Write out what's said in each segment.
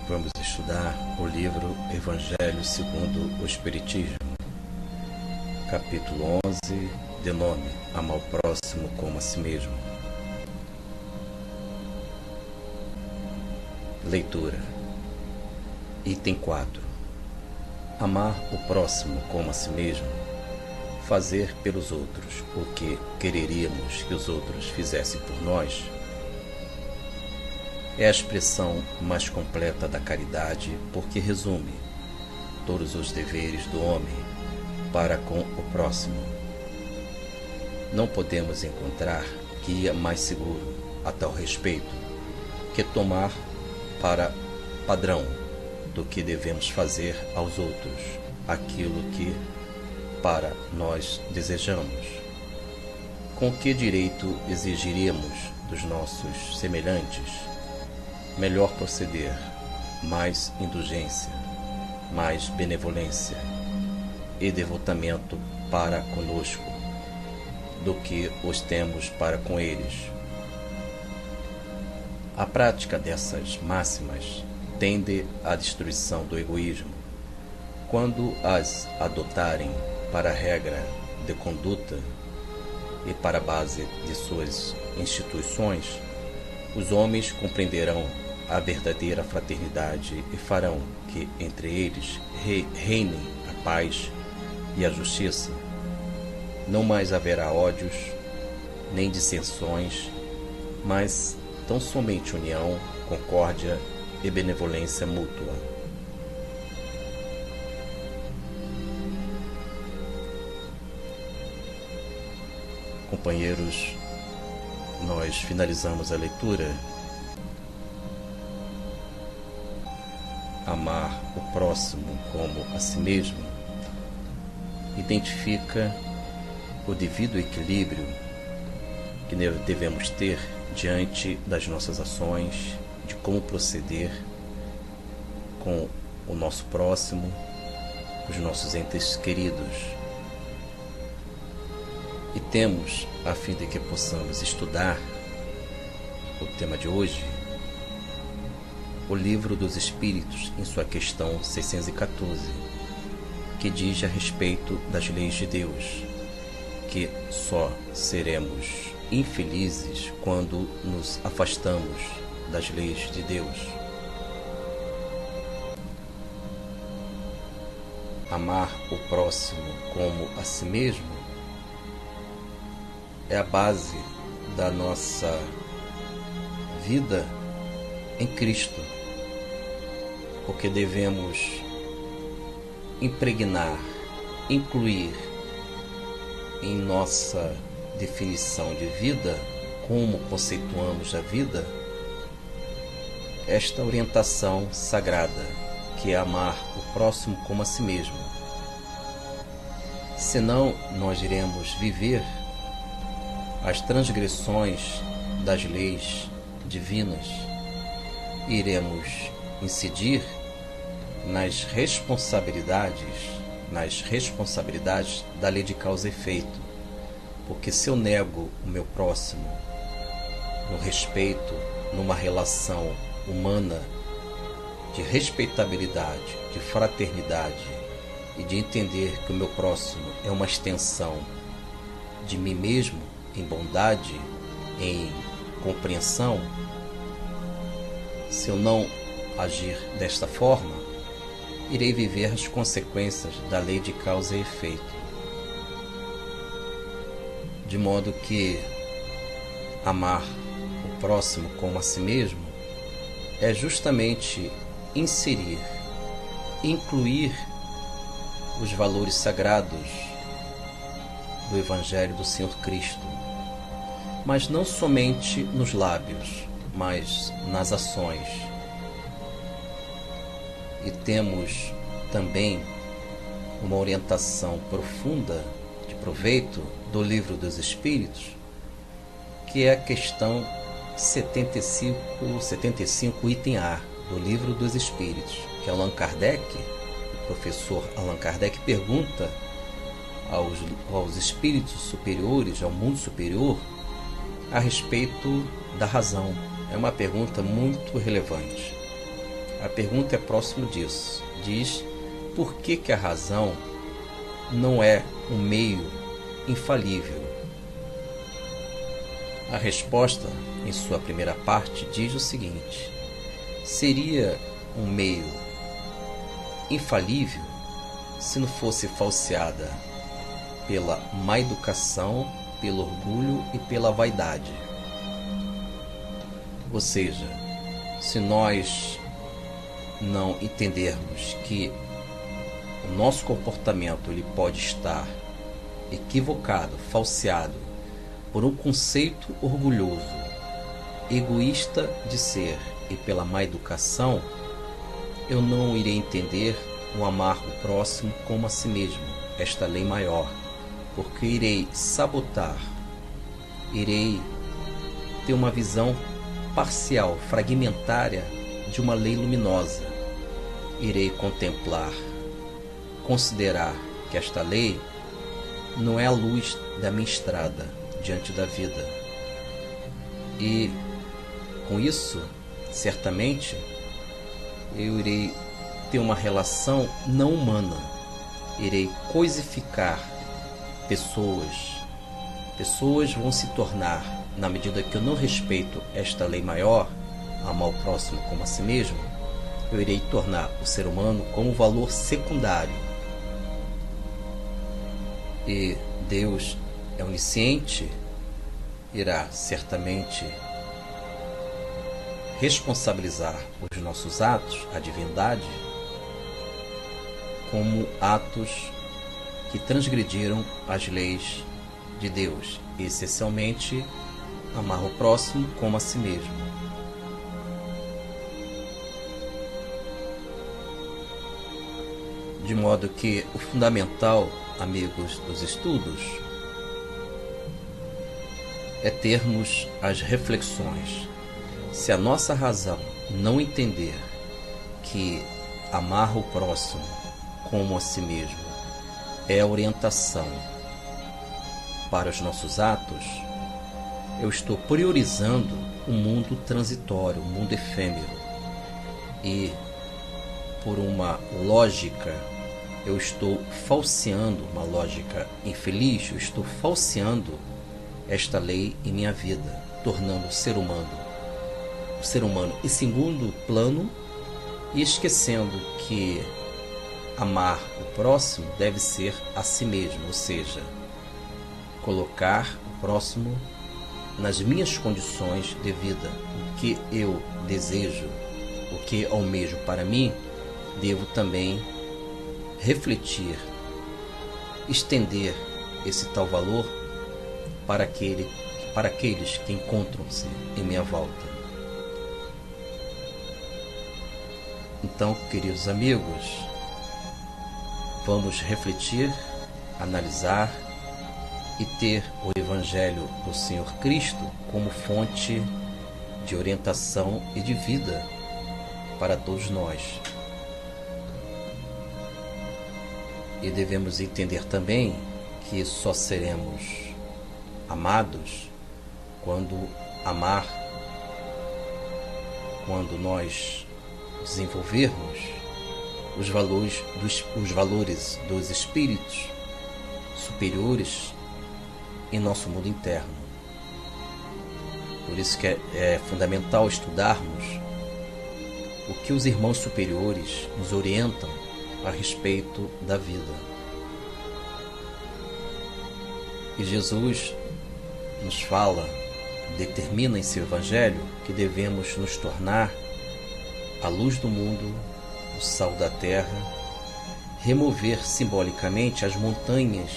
Vamos estudar o livro Evangelho segundo o Espiritismo, capítulo 11, de nome Amar o Próximo como a Si Mesmo. Leitura. Item 4. Amar o próximo como a si mesmo, fazer pelos outros o que quereríamos que os outros fizessem por nós, é a expressão mais completa da caridade, porque resume todos os deveres do homem para com o próximo. Não podemos encontrar guia mais seguro a tal respeito que tomar para padrão do que devemos fazer aos outros aquilo que para nós desejamos. Com que direito exigiríamos dos nossos semelhantes melhor proceder, mais indulgência, mais benevolência e devotamento para conosco do que os temos para com eles? A prática dessas máximas tende à destruição do egoísmo. Quando as adotarem para regra de conduta e para base de suas instituições, os homens compreenderão a verdadeira fraternidade e farão que entre eles reinem a paz e a justiça. Não mais haverá ódios, nem dissensões, mas tão somente união, concórdia e benevolência mútua. Companheiros, nós finalizamos a leitura. Amar o próximo como a si mesmo identifica o devido equilíbrio que devemos ter diante das nossas ações, de como proceder com o nosso próximo, os nossos entes queridos. E temos, a fim de que possamos estudar o tema de hoje, o Livro dos Espíritos, em sua questão 614, que diz a respeito das leis de Deus, que só seremos infelizes quando nos afastamos das leis de Deus. Amar o próximo como a si mesmo é a base da nossa vida em Cristo, porque devemos impregnar, incluir em nossa definição de vida, como conceituamos a vida, esta orientação sagrada, que é amar o próximo como a si mesmo. Senão, nós iremos viver as transgressões das leis divinas, iremos incidir nas responsabilidades da lei de causa e efeito, porque se eu nego o meu próximo no respeito, numa relação humana de respeitabilidade, de fraternidade e de entender que o meu próximo é uma extensão de mim mesmo, em bondade, em compreensão, se eu não agir desta forma, irei viver as consequências da lei de causa e efeito. De modo que amar o próximo como a si mesmo é justamente inserir, incluir os valores sagrados do Evangelho do Senhor Cristo, mas não somente nos lábios, mas nas ações. E temos também uma orientação profunda de proveito do Livro dos Espíritos, que é a questão 75, item A, do Livro dos Espíritos, que Allan Kardec, o professor Allan Kardec, pergunta aos espíritos superiores, ao mundo superior, a respeito da razão. É uma pergunta muito relevante. A pergunta é próximo disso. Diz: por que a razão não é um meio infalível? A resposta, em sua primeira parte, diz o seguinte: seria um meio infalível se não fosse falseada pela má educação, pelo orgulho e pela vaidade. Ou seja, se nós não entendermos que o nosso comportamento ele pode estar equivocado, falseado por um conceito orgulhoso, egoísta de ser e pela má educação, eu não irei entender o amar o próximo como a si mesmo, esta lei maior, porque irei sabotar, irei ter uma visão parcial, fragmentária de uma lei luminosa. Irei contemplar, considerar que esta lei não é a luz da minha estrada diante da vida. E com isso, certamente, eu irei ter uma relação não humana. Irei coisificar pessoas. Pessoas vão se tornar, na medida que eu não respeito esta lei maior, amar o próximo como a si mesmo, eu irei tornar o ser humano como valor secundário. E Deus é onisciente, irá certamente responsabilizar os nossos atos, a divindade, como atos que transgrediram as leis de Deus, essencialmente amar o próximo como a si mesmo. De modo que o fundamental, amigos dos estudos, é termos as reflexões. Se a nossa razão não entender que amar o próximo como a si mesmo é a orientação para os nossos atos, eu estou priorizando um mundo transitório, um mundo efêmero. E por uma lógica, eu estou falseando, uma lógica infeliz, eu estou falseando esta lei em minha vida, tornando o ser humano em segundo plano e esquecendo que amar o próximo deve ser a si mesmo, ou seja, colocar o próximo nas minhas condições de vida. O que eu desejo, o que almejo para mim, devo também refletir, estender esse tal valor para aqueles que encontram-se em minha volta. Então, queridos amigos, vamos refletir, analisar e ter o Evangelho do Senhor Cristo como fonte de orientação e de vida para todos nós. E devemos entender também que só seremos amados quando nós desenvolvermos os valores dos espíritos superiores em nosso mundo interno. Por isso que é fundamental estudarmos o que os irmãos superiores nos orientam a respeito da vida. E Jesus nos fala, determina em seu Evangelho que devemos nos tornar a luz do mundo, o sal da terra, remover simbolicamente as montanhas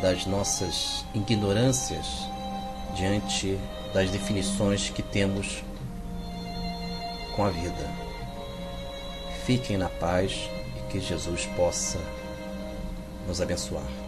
das nossas ignorâncias diante das definições que temos com a vida. Fiquem na paz e que Jesus possa nos abençoar.